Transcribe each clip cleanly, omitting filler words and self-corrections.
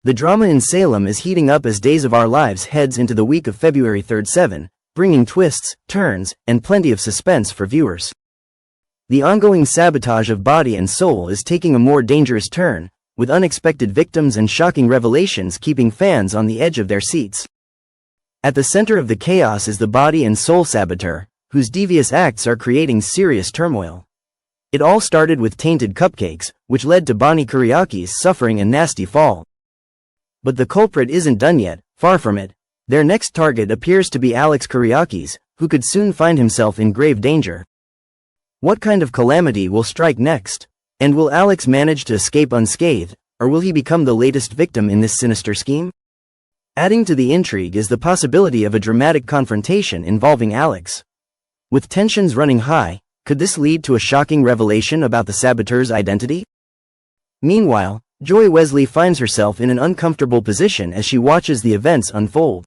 The drama in Salem is heating up as Days of Our Lives heads into the week of February 3rd 7, bringing twists, turns, and plenty of suspense for viewers. The ongoing sabotage of body and soul is taking a more dangerous turn, with unexpected victims and shocking revelations keeping fans on the edge of their seats. At the center of the chaos is the body and soul saboteur, whose devious acts are creating serious turmoil. It all started with tainted cupcakes, which led to Bonnie Kuriaki's suffering a nasty fall. But the culprit isn't done yet, far from it. Their next target appears to be Alex Kuriakis, who could soon find himself in grave danger. What kind of calamity will strike next? And will Alex manage to escape unscathed, or will he become the latest victim in this sinister scheme? Adding to the intrigue is the possibility of a dramatic confrontation involving Alex. With tensions running high, could this lead to a shocking revelation about the saboteur's identity? Meanwhile, Joy Wesley finds herself in an uncomfortable position as she watches the events unfold.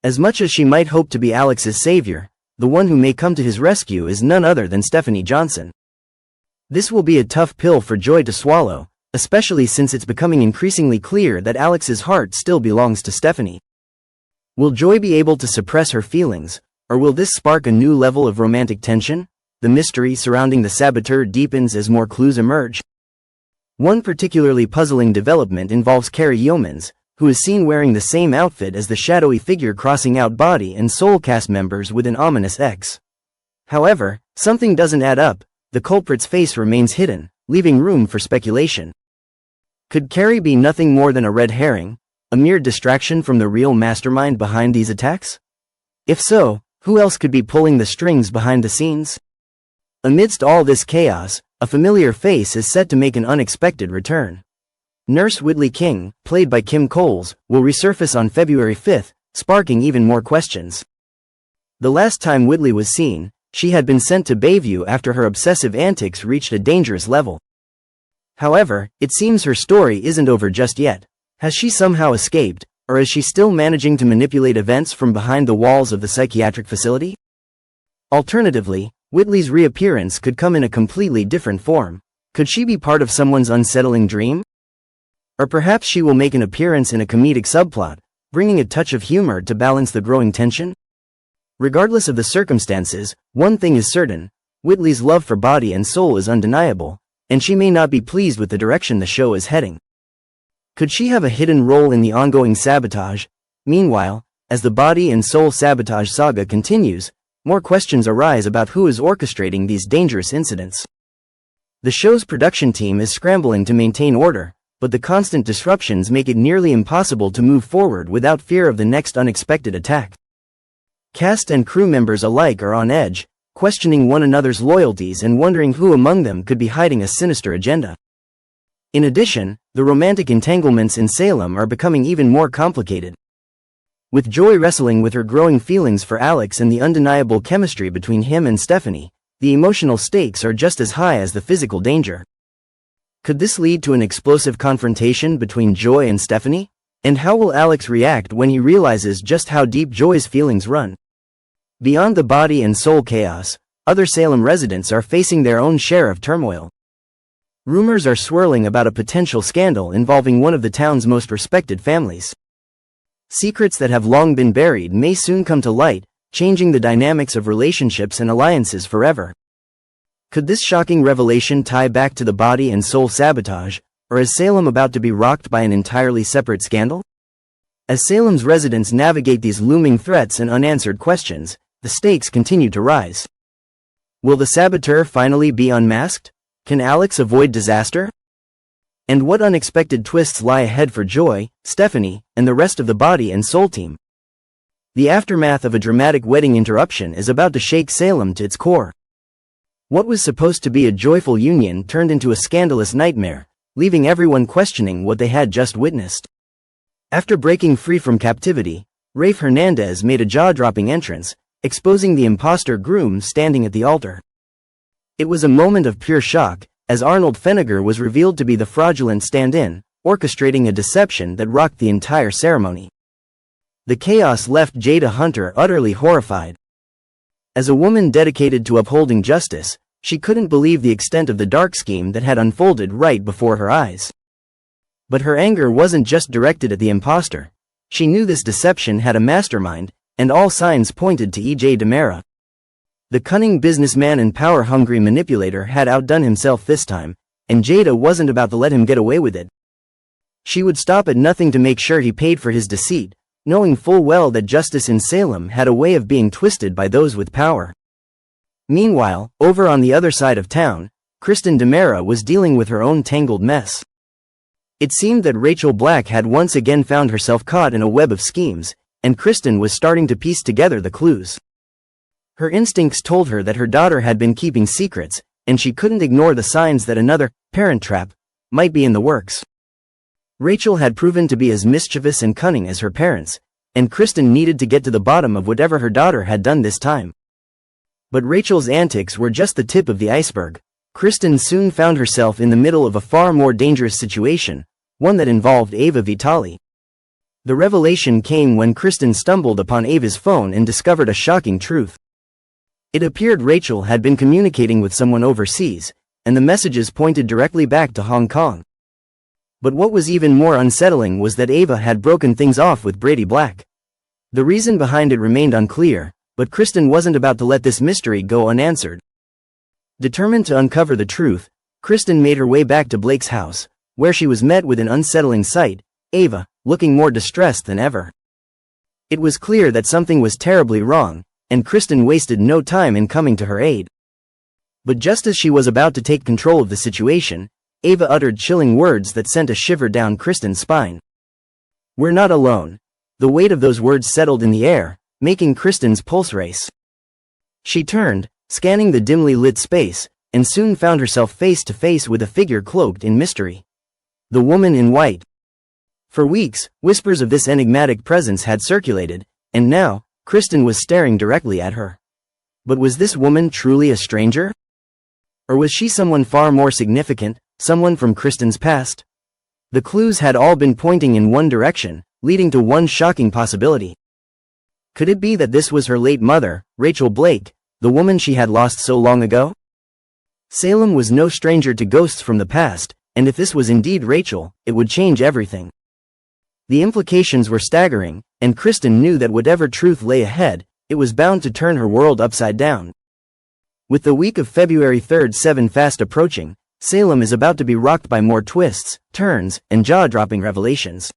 As much as she might hope to be Alex's savior, the one who may come to his rescue is none other than Stephanie Johnson. This will be a tough pill for Joy to swallow, especially since it's becoming increasingly clear that Alex's heart still belongs to Stephanie. Will Joy be able to suppress her feelings, or will this spark a new level of romantic tension? The mystery surrounding the saboteur deepens as more clues emerge. One particularly puzzling development involves Carrie Yeomans, who is seen wearing the same outfit as the shadowy figure crossing out body and soul cast members with an ominous X. However, something doesn't add up. The culprit's face remains hidden, leaving room for speculation. Could Carrie be nothing more than a red herring, a mere distraction from the real mastermind behind these attacks? If so, who else could be pulling the strings behind the scenes? Amidst all this chaos, a familiar face is set to make an unexpected return. Nurse Whitley King, played by Kim Coles, will resurface on February 5th, sparking even more questions. The last time Whitley was seen, she had been sent to Bayview after her obsessive antics reached a dangerous level. However, it seems her story isn't over just yet. Has she somehow escaped, or is she still managing to manipulate events from behind the walls of the psychiatric facility? Alternatively, Whitley's reappearance could come in a completely different form. Could she be part of someone's unsettling dream? Or perhaps she will make an appearance in a comedic subplot, bringing a touch of humor to balance the growing tension? Regardless of the circumstances, one thing is certain: Whitley's love for body and soul is undeniable, and she may not be pleased with the direction the show is heading. Could she have a hidden role in the ongoing sabotage? Meanwhile, as the body and soul sabotage saga continues, more questions arise about who is orchestrating these dangerous incidents. The show's production team is scrambling to maintain order, but the constant disruptions make it nearly impossible to move forward without fear of the next unexpected attack. Cast and crew members alike are on edge, questioning one another's loyalties and wondering who among them could be hiding a sinister agenda. In addition, the romantic entanglements in Salem are becoming even more complicated. With Joy wrestling with her growing feelings for Alex and the undeniable chemistry between him and Stephanie, the emotional stakes are just as high as the physical danger. Could this lead to an explosive confrontation between Joy and Stephanie? And how will Alex react when he realizes just how deep Joy's feelings run? Beyond the body and soul chaos, other Salem residents are facing their own share of turmoil. Rumors are swirling about a potential scandal involving one of the town's most respected families. Secrets that have long been buried may soon come to light, changing the dynamics of relationships and alliances forever. Could this shocking revelation tie back to the body and soul sabotage, or is Salem about to be rocked by an entirely separate scandal? As Salem's residents navigate these looming threats and unanswered questions, the stakes continue to rise. Will the saboteur finally be unmasked? Can Alex avoid disaster? And what unexpected twists lie ahead for Joy, Stephanie, and the rest of the body and soul team? The aftermath of a dramatic wedding interruption is about to shake Salem to its core. What was supposed to be a joyful union turned into a scandalous nightmare, leaving everyone questioning what they had just witnessed. After breaking free from captivity, Rafe Hernandez made a jaw-dropping entrance, exposing the imposter groom standing at the altar. It was a moment of pure shock, as Arnold Feniger was revealed to be the fraudulent stand-in, orchestrating a deception that rocked the entire ceremony. The chaos left Jada Hunter utterly horrified. As a woman dedicated to upholding justice, she couldn't believe the extent of the dark scheme that had unfolded right before her eyes. But her anger wasn't just directed at the imposter. She knew this deception had a mastermind, and all signs pointed to E.J. Demera. The cunning businessman and power-hungry manipulator had outdone himself this time, and Jada wasn't about to let him get away with it. She would stop at nothing to make sure he paid for his deceit, knowing full well that justice in Salem had a way of being twisted by those with power. Meanwhile, over on the other side of town, Kristen Demera was dealing with her own tangled mess. It seemed that Rachel Black had once again found herself caught in a web of schemes, and Kristen was starting to piece together the clues. Her instincts told her that her daughter had been keeping secrets, and she couldn't ignore the signs that another parent trap might be in the works. Rachel had proven to be as mischievous and cunning as her parents, and Kristen needed to get to the bottom of whatever her daughter had done this time. But Rachel's antics were just the tip of the iceberg. Kristen soon found herself in the middle of a far more dangerous situation, one that involved Ava Vitali. The revelation came when Kristen stumbled upon Ava's phone and discovered a shocking truth. It appeared Rachel had been communicating with someone overseas, and the messages pointed directly back to Hong Kong. But what was even more unsettling was that Ava had broken things off with Brady Black. The reason behind it remained unclear, but Kristen wasn't about to let this mystery go unanswered. Determined to uncover the truth, Kristen made her way back to Blake's house, where she was met with an unsettling sight, Ava, looking more distressed than ever. It was clear that something was terribly wrong, and Kristen wasted no time in coming to her aid. But just as she was about to take control of the situation, Ava uttered chilling words that sent a shiver down Kristen's spine. "We're not alone." The weight of those words settled in the air, making Kristen's pulse race. She turned, scanning the dimly lit space, and soon found herself face to face with a figure cloaked in mystery. The woman in white. For weeks, whispers of this enigmatic presence had circulated, and now, Kristen was staring directly at her. But was this woman truly a stranger? Or was she someone far more significant, someone from Kristen's past? The clues had all been pointing in one direction, leading to one shocking possibility. Could it be that this was her late mother, Rachel Blake, the woman she had lost so long ago? Salem was no stranger to ghosts from the past, and if this was indeed Rachel, it would change everything. The implications were staggering, and Kristen knew that whatever truth lay ahead, it was bound to turn her world upside down. With the week of February 3rd fast approaching, Salem is about to be rocked by more twists, turns, and jaw-dropping revelations.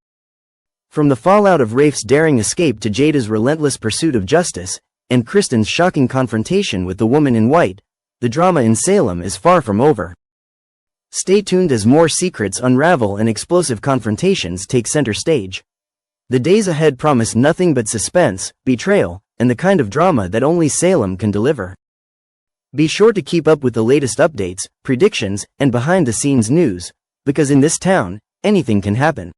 From the fallout of Rafe's daring escape to Jada's relentless pursuit of justice, and Kristen's shocking confrontation with the woman in white, the drama in Salem is far from over. Stay tuned as more secrets unravel and explosive confrontations take center stage. The days ahead promise nothing but suspense, betrayal, and the kind of drama that only Salem can deliver. Be sure to keep up with the latest updates, predictions, and behind-the-scenes news, because in this town, anything can happen.